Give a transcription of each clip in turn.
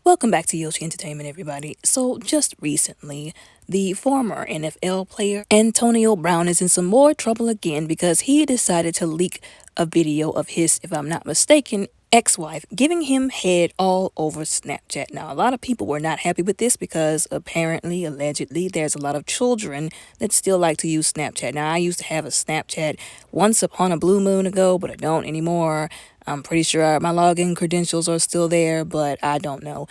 Welcome back to Yoshi Entertainment, everybody. So, just recently, the former NFL player Antonio Brown is in some more trouble again because he decided to leak a video of his, if I'm not mistaken, ex-wife giving him head all over Snapchat. Now, a lot of people were not happy with this because apparently, allegedly, there's a lot of children that still like to use Snapchat. Now, I used to have a Snapchat once upon a blue moon ago, but I don't anymore. I'm pretty sure my login credentials are still there, but I don't know.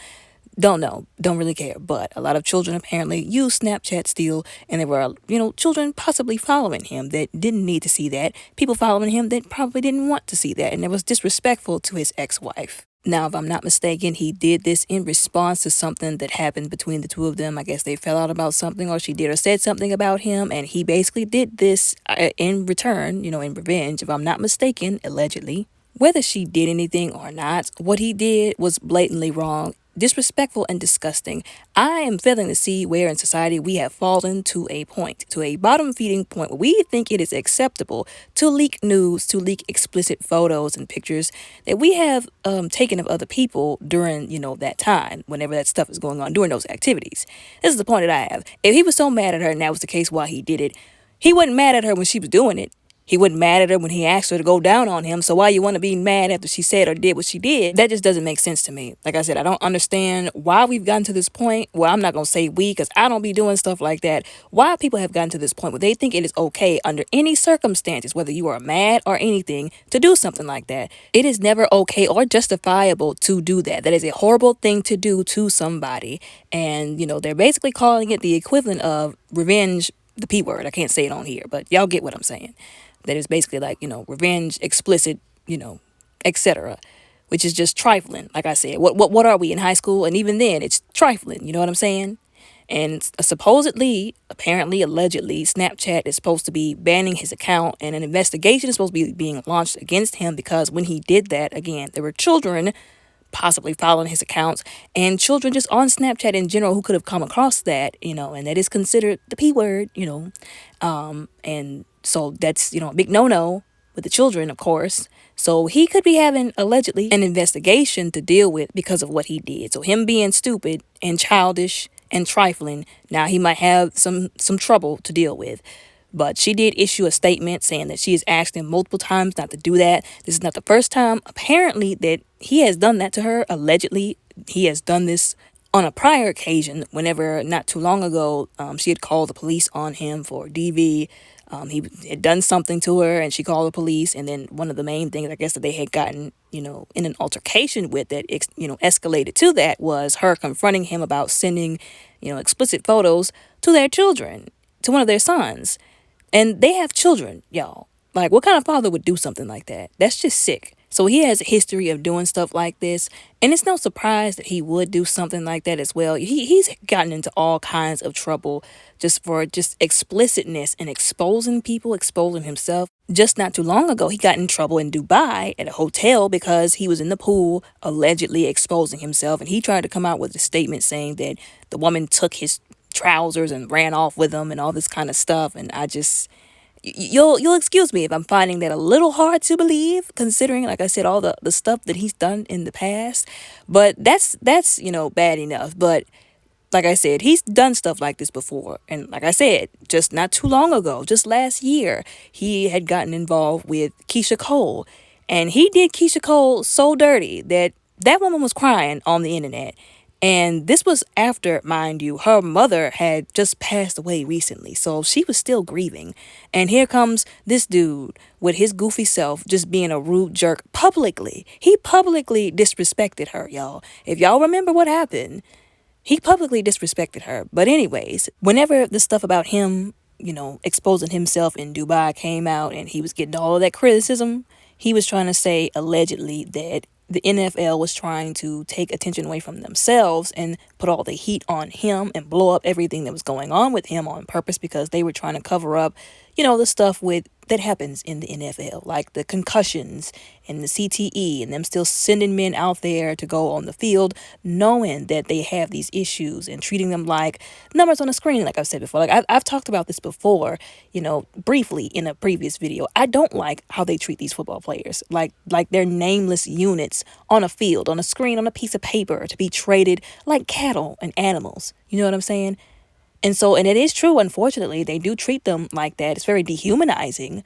Don't really care. But a lot of children apparently use Snapchat still, and there were, children possibly following him that didn't need to see that. People following him that probably didn't want to see that, and it was disrespectful to his ex-wife. Now, if I'm not mistaken, he did this in response to something that happened between the two of them. I guess they fell out about something, or she did or said something about him, and he basically did this in return, in revenge, if I'm not mistaken, allegedly. Whether she did anything or not, what he did was blatantly wrong, disrespectful, and disgusting. I am failing to see where in society we have fallen to a point, to a bottom-feeding point where we think it is acceptable to leak news, to leak explicit photos and pictures that we have taken of other people during, that time, whenever that stuff is going on, during those activities. This is the point that I have. If he was so mad at her and that was the case why he did it, he wasn't mad at her when she was doing it. He wasn't mad at her when he asked her to go down on him. So why you want to be mad after she said or did what she did? That just doesn't make sense to me. Like I said, I don't understand why we've gotten to this point. Well, I'm not going to say we because I don't be doing stuff like that. Why people have gotten to this point where they think it is okay under any circumstances, whether you are mad or anything, to do something like that. It is never okay or justifiable to do that. That is a horrible thing to do to somebody. And, they're basically calling it the equivalent of revenge, the P word. I can't say it on here, but y'all get what I'm saying. That is basically like, revenge, explicit, etc., which is just trifling. Like I said, what are we in high school? And even then, it's trifling. You know what I'm saying? And supposedly, apparently, allegedly, Snapchat is supposed to be banning his account, and an investigation is supposed to be being launched against him because when he did that, again, there were children possibly following his accounts and children just on Snapchat in general who could have come across that, and that is considered the P word, and so that's, a big no-no with the children, of course. So he could be having, allegedly, an investigation to deal with because of what he did. So him being stupid and childish and trifling, now he might have some trouble to deal with. But she did issue a statement saying that she has asked him multiple times not to do that. This is not the first time, apparently, that he has dhad that to her. Allegedly, he has done this on a prior occasion, whenever not too long ago, she had called the police on him for DV. He had done something to her and she called the police. And then one of the main things, I guess, that they had gotten, in an altercation with that, escalated to that was her confronting him about sending, explicit photos to their children, to one of their sons. And they have children, y'all. Like, what kind of father would do something like that? That's just sick. So he has a history of doing stuff like this. And it's no surprise that he would do something like that as well. He's gotten into all kinds of trouble just for explicitness and exposing people, exposing himself. Just not too long ago, he got in trouble in Dubai at a hotel because he was in the pool allegedly exposing himself. And he tried to come out with a statement saying that the woman took his trousers and ran off with them and all this kind of stuff. And I just... You'll excuse me if I'm finding that a little hard to believe, considering, like I said, all the stuff that he's done in the past. But that's bad enough. But like I said, he's done stuff like this before. And like I said, just not too long ago, just last year, he had gotten involved with Keisha Cole. And he did Keisha Cole so dirty that woman was crying on the internet. And this was after, mind you, her mother had just passed away recently. So she was still grieving. And here comes this dude with his goofy self just being a rude jerk publicly. He publicly disrespected her, y'all. If y'all remember what happened, he publicly disrespected her. But anyways, whenever the stuff about him, exposing himself in Dubai came out and he was getting all of that criticism, he was trying to say allegedly that the NFL was trying to take attention away from themselves and put all the heat on him and blow up everything that was going on with him on purpose because they were trying to cover up, the stuff with that happens in the NFL, like the concussions and the CTE, and them still sending men out there to go on the field, knowing that they have these issues and treating them like numbers on a screen, like I've said before. Like I've talked about this before, briefly in a previous video. I don't like how they treat these football players, like they're nameless units on a field, on a screen, on a piece of paper, to be traded like cattle and animals. You know what I'm saying? And it is true, unfortunately, they do treat them like that. It's very dehumanizing.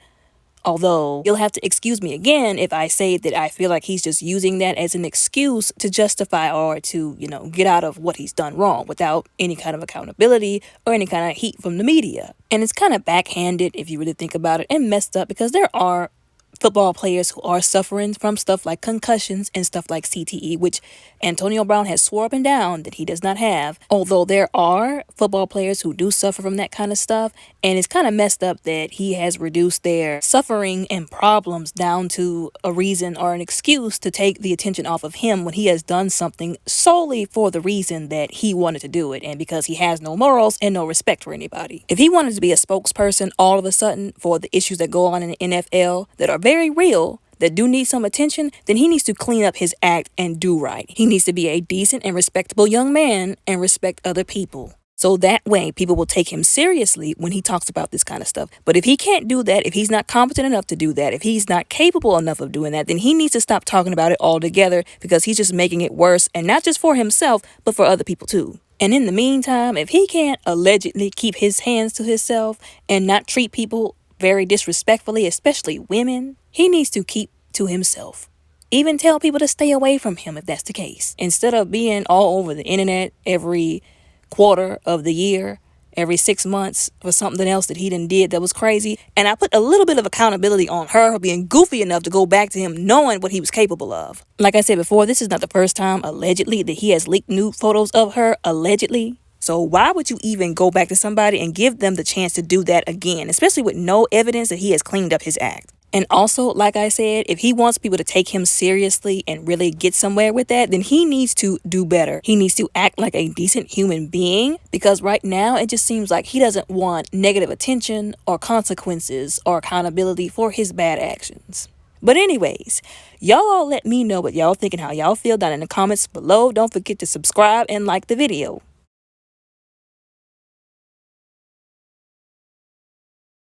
Although you'll have to excuse me again if I say that I feel like he's just using that as an excuse to justify or to, get out of what he's done wrong without any kind of accountability or any kind of heat from the media. And it's kind of backhanded if you really think about it, and messed up, because there are football players who are suffering from stuff like concussions and stuff like CTE, which Antonio Brown has swore up and down that he does not have. Although there are football players who do suffer from that kind of stuff, and it's kind of messed up that he has reduced their suffering and problems down to a reason or an excuse to take the attention off of him when he has done something solely for the reason that he wanted to do it, and because he has no morals and no respect for anybody. If he wanted to be a spokesperson all of a sudden for the issues that go on in the NFL that are very real, that do need some attention, then he needs to clean up his act and do right. He needs to be a decent and respectable young man and respect other people. So that way, people will take him seriously when he talks about this kind of stuff. But if he can't do that, if he's not competent enough to do that, if he's not capable enough of doing that, then he needs to stop talking about it altogether, because he's just making it worse, and not just for himself, but for other people too. And in the meantime, if he can't allegedly keep his hands to himself and not treat people very disrespectfully, especially women, he needs to keep to himself. Even tell people to stay away from him if that's the case. Instead of being all over the internet every quarter of the year, every 6 months, for something else that he done did that was crazy. And I put a little bit of accountability on her being goofy enough to go back to him knowing what he was capable of. Like I said before, this is not the first time, allegedly, that he has leaked nude photos of her, allegedly. So why would you even go back to somebody and give them the chance to do that again, especially with no evidence that he has cleaned up his act? And also, like I said, if he wants people to take him seriously and really get somewhere with that, then he needs to do better. He needs to act like a decent human being, because right now it just seems like he doesn't want negative attention or consequences or accountability for his bad actions. But anyways, y'all all let me know what y'all think and how y'all feel down in the comments below. Don't forget to subscribe and like the video.